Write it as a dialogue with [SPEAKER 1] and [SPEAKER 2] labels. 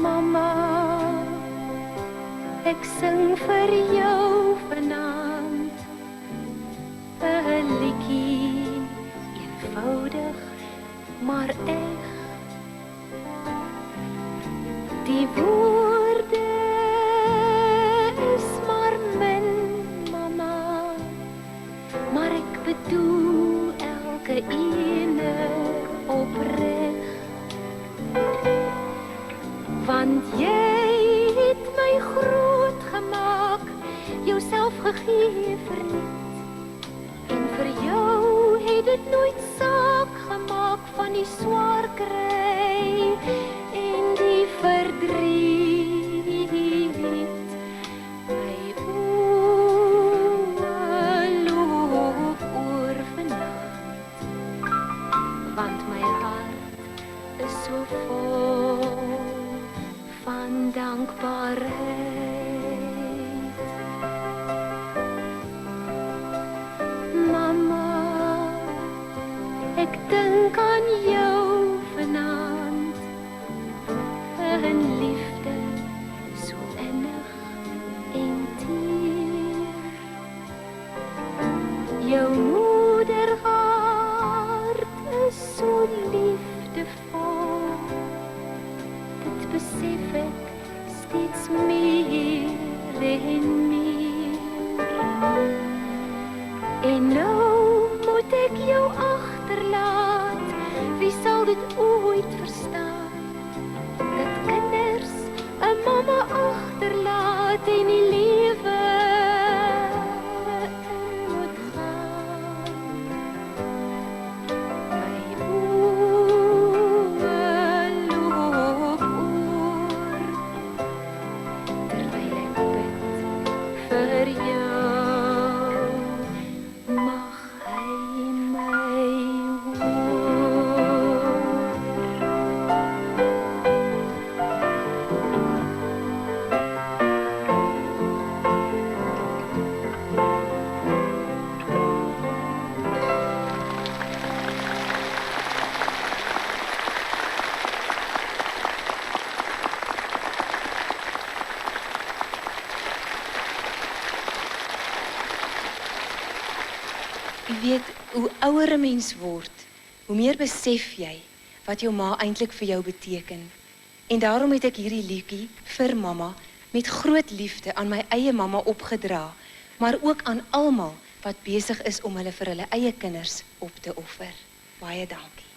[SPEAKER 1] Mama, ek sing vir jou vanaand 'n liedjie, eenvoudig maar eg. Die woorde is maar min, Mama, maar ek bedoel elke ene opreg. Want jy het my groot gemaak, jouself gegee verniet. En vir jou het dit nooit saak gemaak van die swaar kry en die verdriet. My oë loop oor vanaand, want my hart is so vol van dankbaarheid. Mama, ek dink aan jou vanaand, 'n liefde so innig en teer. Jou moederhart is so liefdevol, dit besef ek steeds meer en meer. En nou moet ek jou agterlaat, wie sal dit ooit verstaan? Dat kinders 'n mamma agterlaat en die lewe moet gaan. My oë loop oor, terwyl ek bid vir jou, mag hy my hoor.
[SPEAKER 2] Jy weet, hoe ouer 'n mens word, hoe meer besef jy wat jou ma eintlik vir jou beteken. En daarom het ek hierdie liedjie vir mamma met groot liefde aan my eie mamma opgedra, maar ook aan almal wat besig is om hulle vir hulle eie kinders op te offer. Baie dankie.